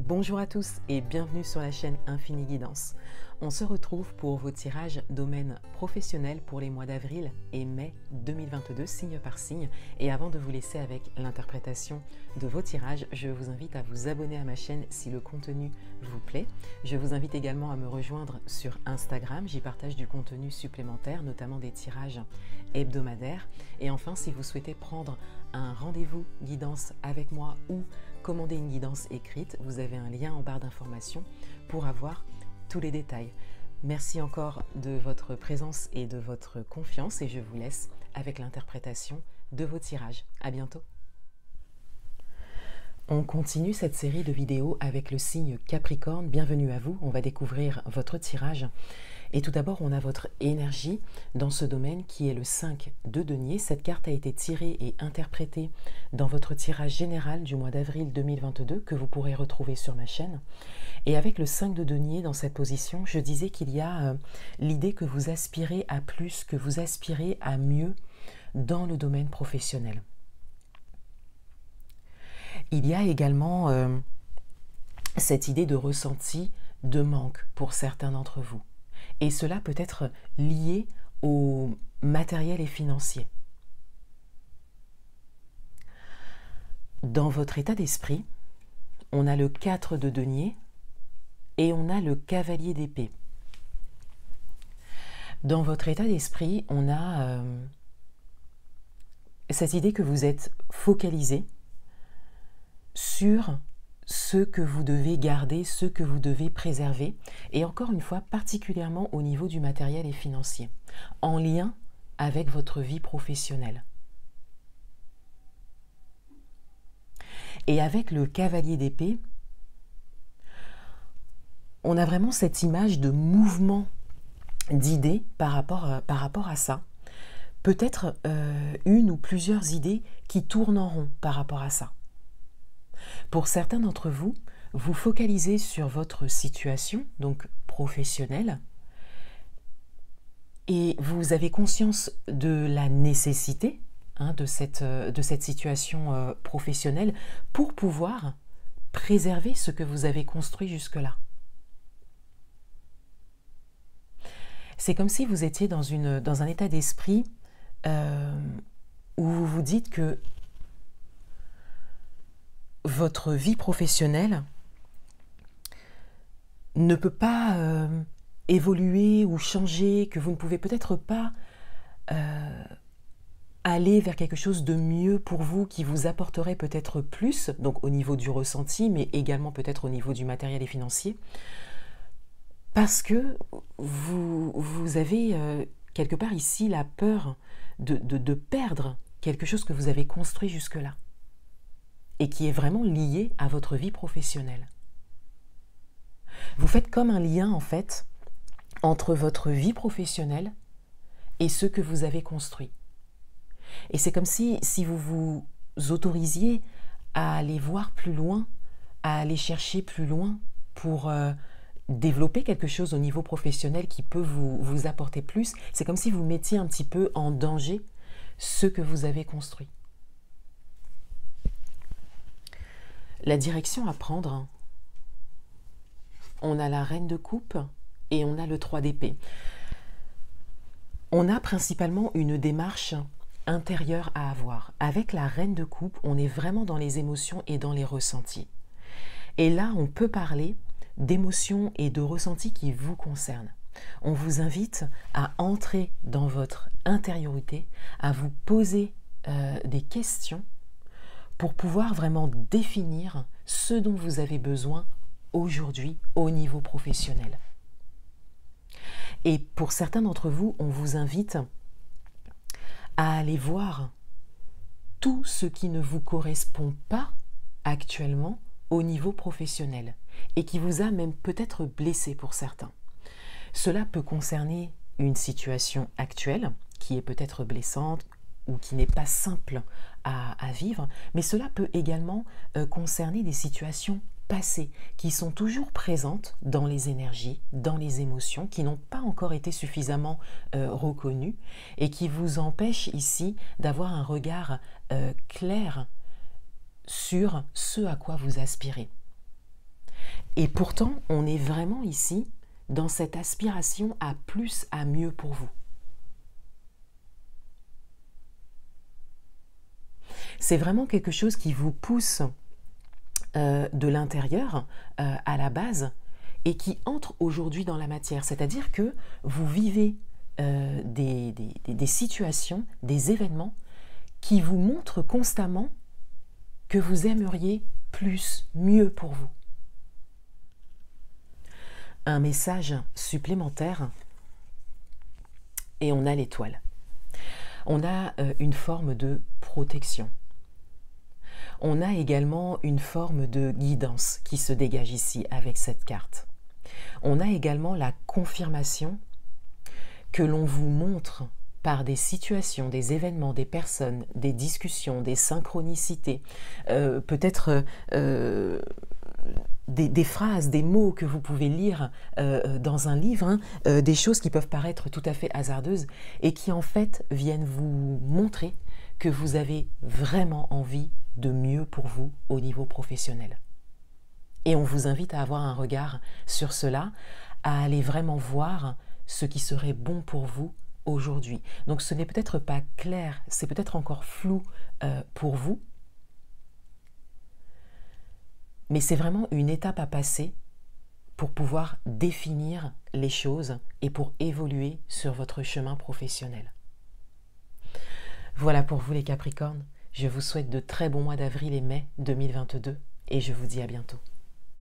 Bonjour à tous et bienvenue sur la chaîne Infini Guidance. On se retrouve pour vos tirages domaines professionnels pour les mois d'avril et mai 2022, signe par signe. Et avant de vous laisser avec l'interprétation de vos tirages, je vous invite à vous abonner à ma chaîne si le contenu vous plaît. Je vous invite également à me rejoindre sur Instagram, j'y partage du contenu supplémentaire, notamment des tirages hebdomadaires. Et enfin, si vous souhaitez prendre un rendez-vous guidance avec moi ou commander une guidance écrite, vous avez un lien en barre d'informations pour avoir tous les détails. Merci encore de votre présence et de votre confiance et je vous laisse avec l'interprétation de vos tirages. À bientôt. On continue cette série de vidéos avec le signe Capricorne. Bienvenue à vous, on va découvrir votre tirage. Et tout d'abord, on a votre énergie dans ce domaine qui est le 5 de denier. Cette carte a été tirée et interprétée dans votre tirage général du mois d'avril 2022 que vous pourrez retrouver sur ma chaîne. Et avec le 5 de denier dans cette position, je disais qu'il y a l'idée que vous aspirez à plus, que vous aspirez à mieux dans le domaine professionnel. Il y a également cette idée de ressenti, de manque pour certains d'entre vous. Et cela peut être lié au matériel et financier. Dans votre état d'esprit, on a le 4 de denier et on a le cavalier d'épée. Dans votre état d'esprit, on a cette idée que vous êtes focalisé sur ce que vous devez garder, ce que vous devez préserver, et encore une fois, particulièrement au niveau du matériel et financier, en lien avec votre vie professionnelle. Et avec le cavalier d'épée, on a vraiment cette image de mouvement d'idées par rapport à ça. Peut-être une ou plusieurs idées qui tournent en rond par rapport à ça. Pour certains d'entre vous, vous focalisez sur votre situation, donc professionnelle, et vous avez conscience de la nécessité de cette situation professionnelle pour pouvoir préserver ce que vous avez construit jusque-là. C'est comme si vous étiez dans un état d'esprit où vous vous dites que votre vie professionnelle ne peut pas évoluer ou changer, que vous ne pouvez peut-être pas aller vers quelque chose de mieux pour vous, qui vous apporterait peut-être plus, donc au niveau du ressenti, mais également peut-être au niveau du matériel et financier, parce que vous avez quelque part ici la peur de perdre quelque chose que vous avez construit jusque-là, et qui est vraiment lié à votre vie professionnelle. Vous faites comme un lien, en fait, entre votre vie professionnelle et ce que vous avez construit. Et c'est comme si vous vous autorisiez à aller voir plus loin, à aller chercher plus loin pour développer quelque chose au niveau professionnel qui peut vous apporter plus. C'est comme si vous mettiez un petit peu en danger ce que vous avez construit. La direction à prendre, on a la reine de coupe et on a le 3 d'épée. On a principalement une démarche intérieure à avoir. Avec la reine de coupe, on est vraiment dans les émotions et dans les ressentis. Et là, on peut parler d'émotions et de ressentis qui vous concernent. On vous invite à entrer dans votre intériorité, à vous poser des questions pour pouvoir vraiment définir ce dont vous avez besoin aujourd'hui au niveau professionnel. Et pour certains d'entre vous, on vous invite à aller voir tout ce qui ne vous correspond pas actuellement au niveau professionnel et qui vous a même peut-être blessé pour certains. Cela peut concerner une situation actuelle qui est peut-être blessante, ou qui n'est pas simple à vivre, mais cela peut également concerner des situations passées qui sont toujours présentes dans les énergies, dans les émotions, qui n'ont pas encore été suffisamment reconnues et qui vous empêchent ici d'avoir un regard clair sur ce à quoi vous aspirez. Et pourtant, on est vraiment ici dans cette aspiration à plus, à mieux pour vous. C'est vraiment quelque chose qui vous pousse de l'intérieur à la base et qui entre aujourd'hui dans la matière. C'est-à-dire que vous vivez des situations, des événements qui vous montrent constamment que vous aimeriez plus, mieux pour vous. Un message supplémentaire et on a l'étoile. On a une forme de protection. On a également une forme de guidance qui se dégage ici avec cette carte. On a également la confirmation que l'on vous montre par des situations, des événements, des personnes, des discussions, des synchronicités, peut-être des phrases, des mots que vous pouvez lire dans un livre, des choses qui peuvent paraître tout à fait hasardeuses et qui en fait viennent vous montrer que vous avez vraiment envie de mieux pour vous au niveau professionnel. Et on vous invite à avoir un regard sur cela, à aller vraiment voir ce qui serait bon pour vous aujourd'hui. Donc ce n'est peut-être pas clair, c'est peut-être encore flou pour vous, mais c'est vraiment une étape à passer pour pouvoir définir les choses et pour évoluer sur votre chemin professionnel. Voilà pour vous les Capricornes. Je vous souhaite de très bons mois d'avril et mai 2022 et je vous dis à bientôt.